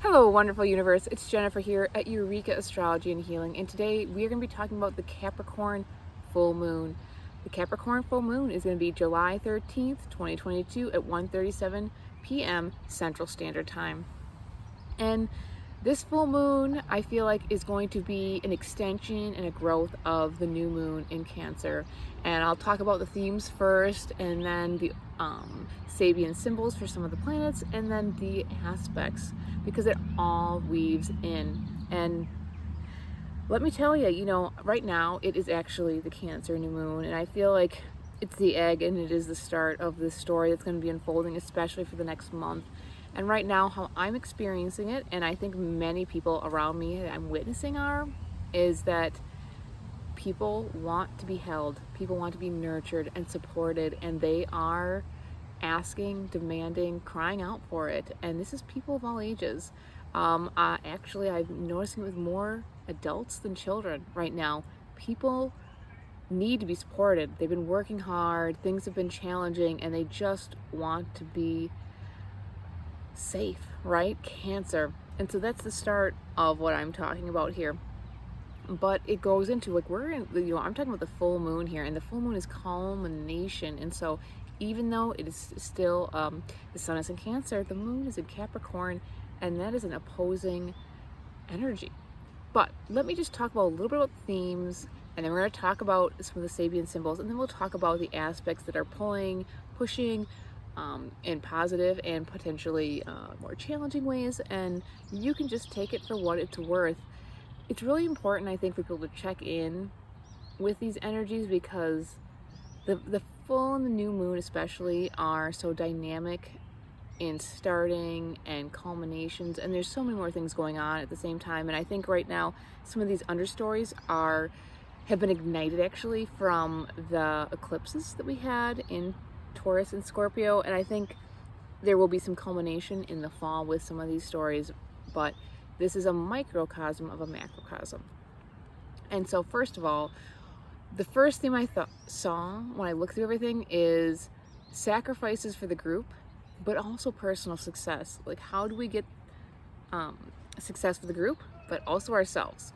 Hello, wonderful universe. It's Jennifer here at Eureka Astrology and Healing, and today we are going to be talking about the Capricorn full moon. The Capricorn full moon is going to be July 13th, 2022 at 1:37 p.m. Central Standard Time. And this full moon, I feel like, is going to be an extension and a growth of the new moon in Cancer. And I'll talk about the themes first, and then the Sabian symbols for some of the planets, and then the aspects, because it all weaves in. And let me tell you, right now it is actually the Cancer new moon, and I feel like it's the egg and it is the start of this story that's going to be unfolding, especially for the next month. And right now, how I'm experiencing it, and I think many people around me that I'm witnessing is that people want to be held, people want to be nurtured and supported, and they are asking, demanding, crying out for it. And this is people of all ages. Actually, I'm noticing it with more adults than children right now. People need to be supported. They've been working hard, things have been challenging, and they just want to be safe, right? Cancer. And so that's the start of what I'm talking about here. But it goes into, like, I'm talking about the full moon here, and the full moon is culmination. And so even though it is still, the sun is in Cancer, the moon is in Capricorn, and that is an opposing energy. But let me just talk about a little bit about themes, and then we're going to talk about some of the Sabian symbols, and then we'll talk about the aspects that are pushing, in positive and potentially more challenging ways, and you can just take it for what it's worth. It's really important, I think, for people to check in with these energies, because the full and the new moon especially are so dynamic in starting and culminations, and there's so many more things going on at the same time. And I think right now some of these understories have been ignited actually from the eclipses that we had in Taurus and Scorpio, and I think there will be some culmination in the fall with some of these stories, but this is a microcosm of a macrocosm. And so first of all, the first thing I saw when I looked through everything is sacrifices for the group, but also personal success. Like, how do we get success for the group, but also ourselves?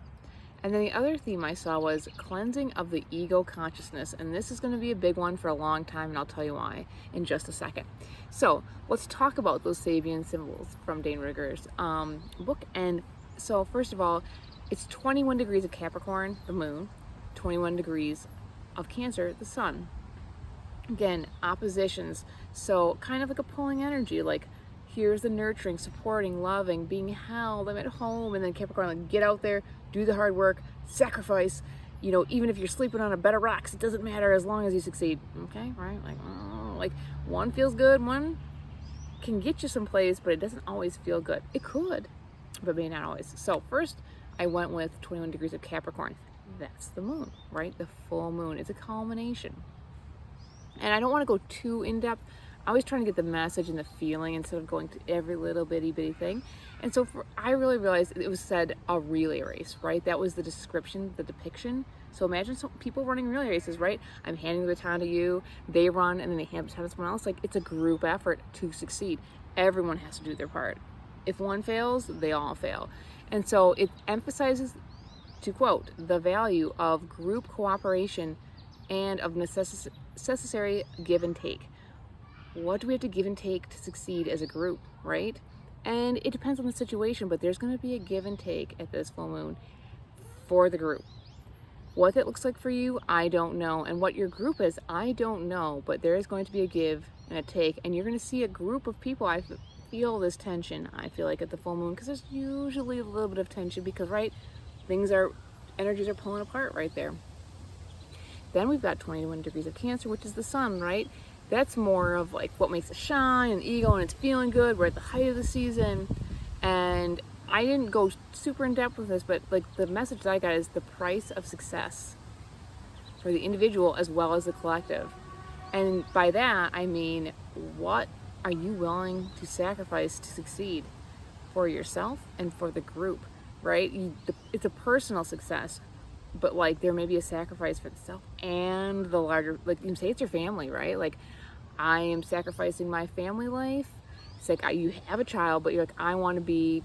And then the other theme I saw was cleansing of the ego consciousness. And this is going to be a big one for a long time, and I'll tell you why in just a second. So let's talk about those Sabian symbols from Dane Rigger's book. And so first of all, it's 21 degrees of Capricorn, the moon, 21 degrees of Cancer, the sun. Again, oppositions. So kind of like a pulling energy, like, here's the nurturing, supporting, loving, being held, I'm at home. And then Capricorn, like, get out there, do the hard work, sacrifice, even if you're sleeping on a bed of rocks, it doesn't matter as long as you succeed. Okay, right? Like one feels good, one can get you someplace, but it doesn't always feel good. It could, but may not always. So first, I went with 21 degrees of Capricorn. That's the moon, right? The full moon. It's a culmination. And I don't want to go too in-depth. I was trying to get the message and the feeling instead of going to every little bitty thing. And so I really realized it was said a relay race, right? That was the description, the depiction. So imagine some people running relay races, right? I'm handing the baton to you, they run, and then they hand the baton to someone else. Like, it's a group effort to succeed. Everyone has to do their part. If one fails, they all fail. And so it emphasizes, to quote, the value of group cooperation and of necessary give and take. What do we have to give and take to succeed as a group, right? And it depends on the situation, but there's going to be a give and take at this full moon for the group. What that looks like for you, I don't know. And what your group is, I don't know. But there is going to be a give and a take. And you're going to see a group of people. I feel this tension, I feel like, at the full moon, because there's usually a little bit of tension because, right, energies are pulling apart right there. Then we've got 21 degrees of Cancer, which is the sun, right? That's more of like what makes it shine and ego, and it's feeling good. We're at the height of the season. And I didn't go super in depth with this, but like the message that I got is the price of success for the individual as well as the collective. And by that, I mean, what are you willing to sacrifice to succeed for yourself and for the group, right? It's a personal success, but like there may be a sacrifice for the self and the larger, like you can say it's your family, right? Like, I am sacrificing my family life. It's like you have a child, but you're like, I want to be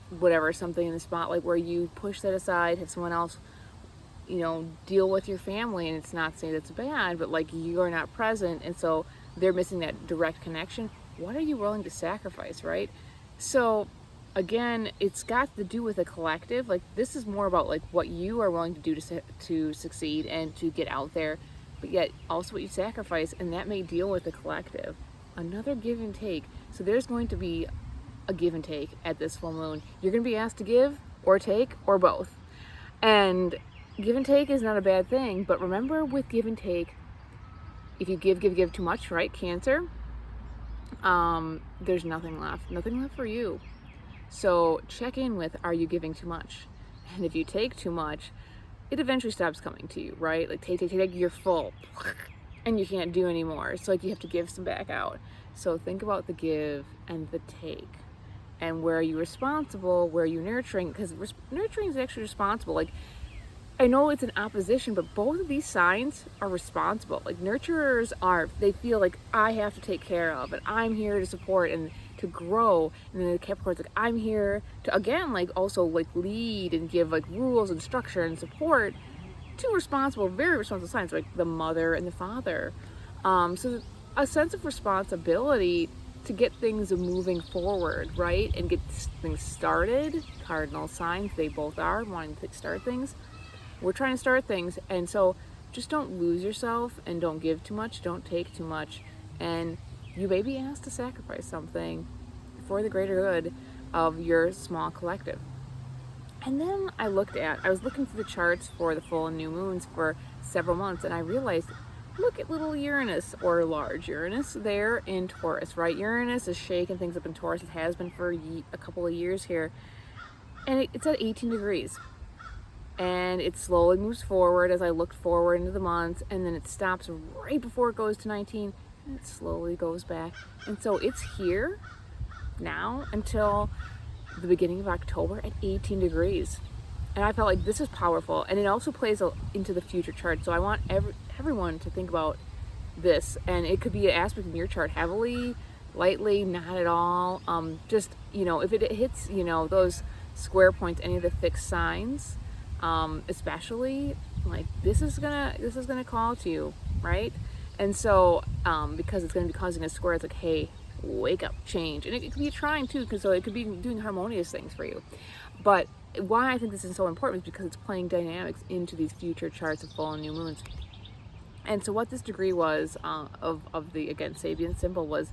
whatever, something in the spotlight where you push that aside, have someone else, deal with your family. And it's not saying that's bad, but like you're not present, and so they're missing that direct connection. What are you willing to sacrifice, right? So again, it's got to do with a collective. Like, this is more about like what you are willing to do to succeed and to get out there, but yet also what you sacrifice, and that may deal with the collective. Another give and take. So there's going to be a give and take at this full moon. You're going to be asked to give or take or both. And give and take is not a bad thing, but remember, with give and take, if you give too much, right, Cancer, there's nothing left for you. So check in with, are you giving too much? And if you take too much, it eventually stops coming to you, right? Like take, you're full and you can't do anymore. So like you have to give some back out. So think about the give and the take. And where are you responsible? Where are you nurturing? Because nurturing is actually responsible. Like, I know it's an opposition, but both of these signs are responsible. Like, nurturers they feel like I have to take care of, and I'm here to support and to grow. And then the Capricorn's like, I'm here to, again, like also like lead and give like rules and structure and support. Two responsible, very responsible signs, like the mother and the father. So a sense of responsibility to get things moving forward, right? And get things started. Cardinal signs, they both are wanting to start things. We're trying to start things, and so just don't lose yourself and don't give too much, don't take too much, and you may be asked to sacrifice something for the greater good of your small collective. And then I was looking through the charts for the full and new moons for several months, and I realized, look at little Uranus, or large Uranus, there in Taurus, right? Uranus is shaking things up in Taurus. It has been for a couple of years here, and it's at 18 degrees. And it slowly moves forward as I looked forward into the months, and then it stops right before it goes to 19, and it slowly goes back. And so it's here now until the beginning of October at 18 degrees. And I felt like this is powerful, and it also plays into the future chart. So I want everyone to think about this, and it could be an aspect in your chart heavily, lightly, not at all. Just, if it hits, those square points, any of the fixed signs, especially, like, this is gonna call to you, right? And so because it's going to be causing a square, it's like, hey, wake up, change. And it could be trying too, because so it could be doing harmonious things for you. But why I think this is so important is because it's playing dynamics into these future charts of full and new moons. And so what this degree was, of the, again, Sabian symbol, was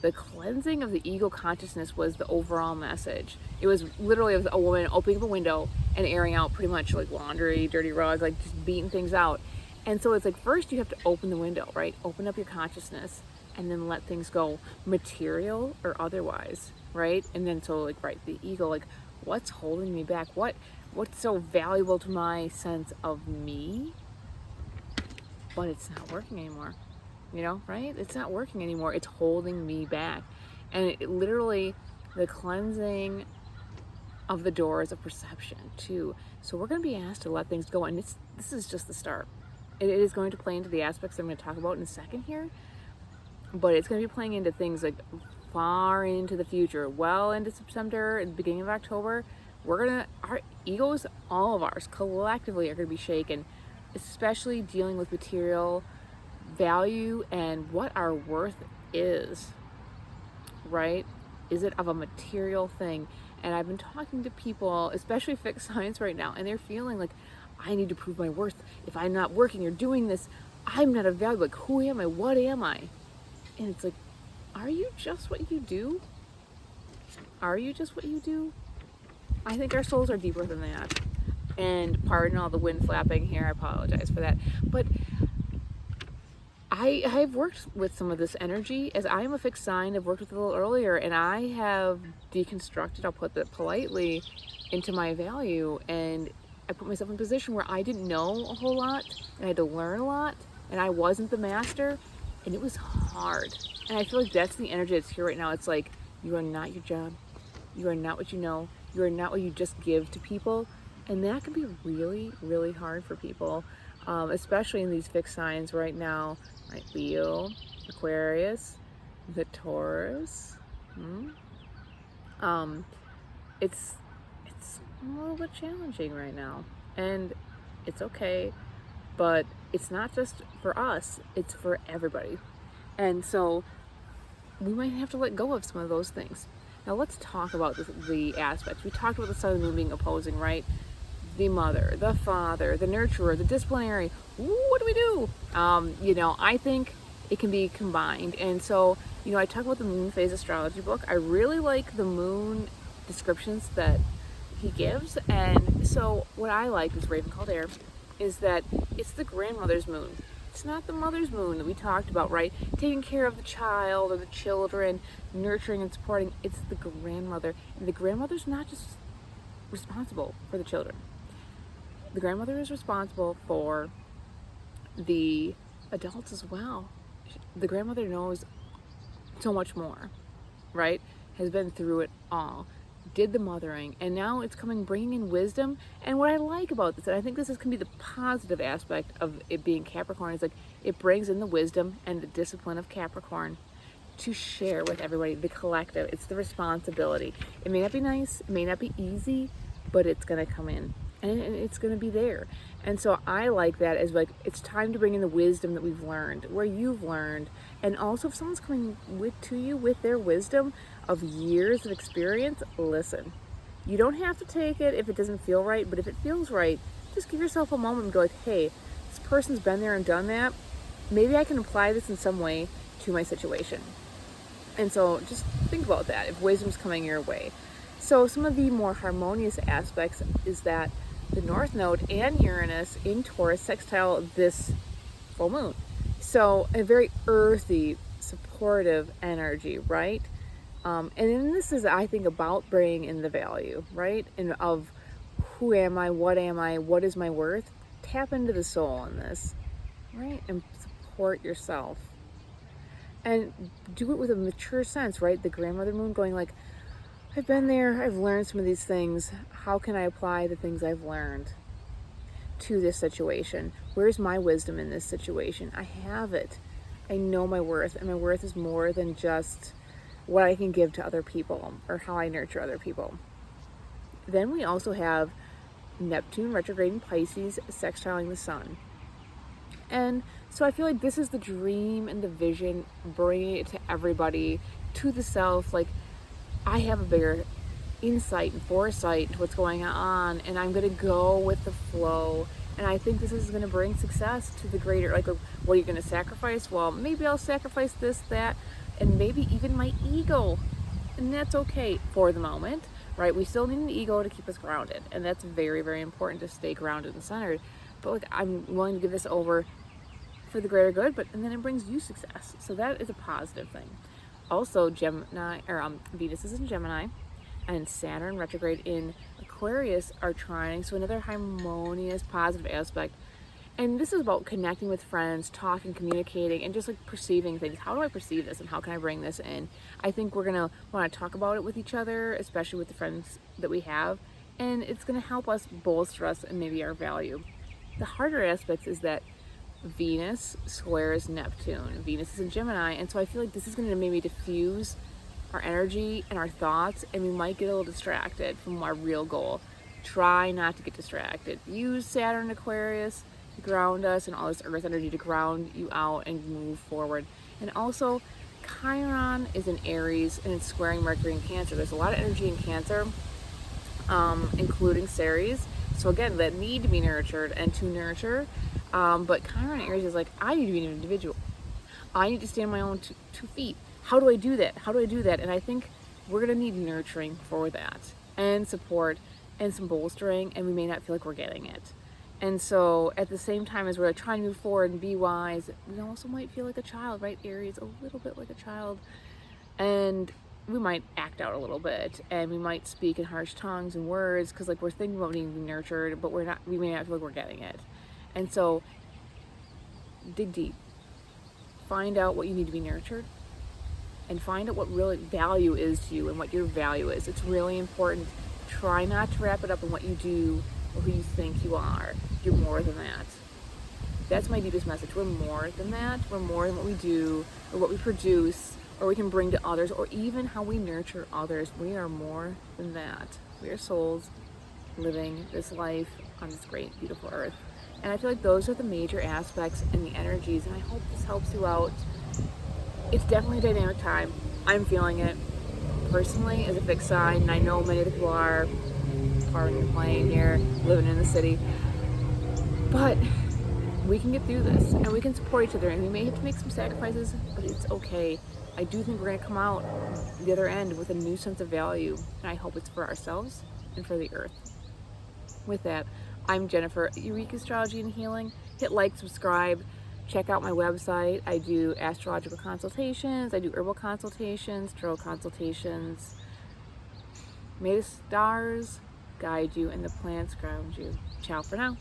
the cleansing of the ego consciousness was the overall message. It was literally a woman opening up a window and airing out pretty much like laundry, dirty rug, like just beating things out. And so it's like, first you have to open the window, right? Open up your consciousness and then let things go, material or otherwise, right? And then so like, right, the ego, like, what's holding me back? What's so valuable to my sense of me? But it's not working anymore. Right? It's not working anymore. It's holding me back. And it literally, the cleansing of the doors of perception too. So we're going to be asked to let things go. And this is just the start. It is going to play into the aspects I'm going to talk about in a second here. But it's going to be playing into things like far into the future, well into September and the beginning of October. Our egos, all of ours, collectively are going to be shaken, especially dealing with material value and what our worth is, right? Is it of a material thing? And I've been talking to people, especially fixed signs right now, and they're feeling like, I need to prove my worth. If I'm not working or doing this, I'm not of value. Like, who am I? What am I? And it's like, are you just what you do? Are you just what you do? I think our souls are deeper than that. And pardon all the wind flapping here, I apologize for that. But I've worked with some of this energy, as I am a fixed sign. I've worked with it a little earlier, and I have deconstructed, I'll put that politely, into my value. And I put myself in a position where I didn't know a whole lot, and I had to learn a lot, and I wasn't the master, and it was hard. And I feel like that's the energy that's here right now. It's like, you are not your job. You are not what you know. You are not what you just give to people. And that can be really, really hard for people, especially in these fixed signs right now, right? Leo, Aquarius, the Taurus. it's a little bit challenging right now, and it's okay, but it's not just for us, it's for everybody. And so we might have to let go of some of those things. Now let's talk about the aspects. We talked about the sun and moon being opposing, right? The mother, the father, the nurturer, the disciplinary. What do we do? I think it can be combined. And so, I talk about the moon phase astrology book. I really like the moon descriptions that he gives. And so what I like is Raven Called Air, is that it's the grandmother's moon. It's not the mother's moon that we talked about, right? Taking care of the child or the children, nurturing and supporting. It's the grandmother. And the grandmother's not just responsible for the children. The grandmother is responsible for the adults as well. The grandmother knows so much more, right? Has been through it all, did the mothering, and now it's bringing in wisdom. And what I like about this, and I think this can be the positive aspect of it being Capricorn, is like it brings in the wisdom and the discipline of Capricorn to share with everybody, the collective. It's the responsibility. It may not be nice, it may not be easy, but it's going to come in. And it's going to be there. And so I like that as like, it's time to bring in the wisdom that we've learned, where you've learned. And also if someone's coming to you with their wisdom of years of experience, listen. You don't have to take it if it doesn't feel right, but if it feels right, just give yourself a moment and go like, hey, this person's been there and done that. Maybe I can apply this in some way to my situation. And so just think about that if wisdom's coming your way. So some of the more harmonious aspects is that the North Node and Uranus in Taurus sextile this full moon. So a very earthy, supportive energy, right? And then this is, I think, about bringing in the value, right? And of who am I, what is my worth? Tap into the soul in this, right? And support yourself. And do it with a mature sense, right? The grandmother moon going like, I've been there, I've learned some of these things. How can I apply the things I've learned to this situation? Where's my wisdom in this situation? I have it. I know my worth, and my worth is more than just what I can give to other people or how I nurture other people. Then we also have Neptune retrograde in Pisces sextiling the sun. And so I feel like this is the dream and the vision, bringing it to everybody, to the self, like, I have a bigger insight and foresight into what's going on, and I'm going to go with the flow. And I think this is going to bring success to the greater, like, what are you going to sacrifice? Well, maybe I'll sacrifice this, that, and maybe even my ego. And that's okay for the moment, right? We still need an ego to keep us grounded. And that's very, very important, to stay grounded and centered. But like, I'm willing to give this over for the greater good, and then it brings you success. So that is a positive thing. Also, Venus is in Gemini, and Saturn retrograde in Aquarius are trining, so another harmonious, positive aspect. And this is about connecting with friends, talking, communicating, and just like perceiving things. How do I perceive this, and how can I bring this in? I think we're gonna want to talk about it with each other, especially with the friends that we have, and it's gonna help us bolster us and maybe our value. The harder aspect is that Venus squares Neptune. Venus is in Gemini, and so I feel like this is going to maybe diffuse our energy and our thoughts, and we might get a little distracted from our real goal. Try not to get distracted. Use Saturn Aquarius to ground us, and all this earth energy to ground you out and move forward. And also, Chiron is in Aries, and it's squaring Mercury in Cancer. There's a lot of energy in Cancer, including Ceres. So again, that need to be nurtured and to nurture. But Chiron in Aries is like, I need to be an individual. I need to stand on my own two feet. How do I do that? How do I do that? And I think we're going to need nurturing for that, and support, and some bolstering, and we may not feel like we're getting it. And so at the same time as we're like trying to move forward and be wise, we also might feel like a child, right? Aries, a little bit like a child. And we might act out a little bit, and we might speak in harsh tongues and words, because like we're thinking about needing to be nurtured, but we may not feel like we're getting it. And so dig deep, find out what you need to be nurtured, and find out what real value is to you and what your value is. It's really important. Try not to wrap it up in what you do or who you think you are. You're more than that. That's my deepest message. We're more than that. We're more than what we do or what we produce or we can bring to others, or even how we nurture others. We are more than that. We are souls living this life on this great, beautiful earth. And I feel like those are the major aspects and the energies, and I hope this helps you out. It's definitely a dynamic time. I'm feeling it personally as a fixed sign, and I know many of the people are partying and playing here, living in the city. But we can get through this, and we can support each other, and we may have to make some sacrifices, but it's okay. I do think we're going to come out the other end with a new sense of value, and I hope it's for ourselves and for the earth. With that, I'm Jennifer at Eureka Astrology and Healing. Hit like, subscribe, check out my website. I do astrological consultations, I do herbal consultations, tarot consultations. May the stars guide you and the planets ground you. Ciao for now.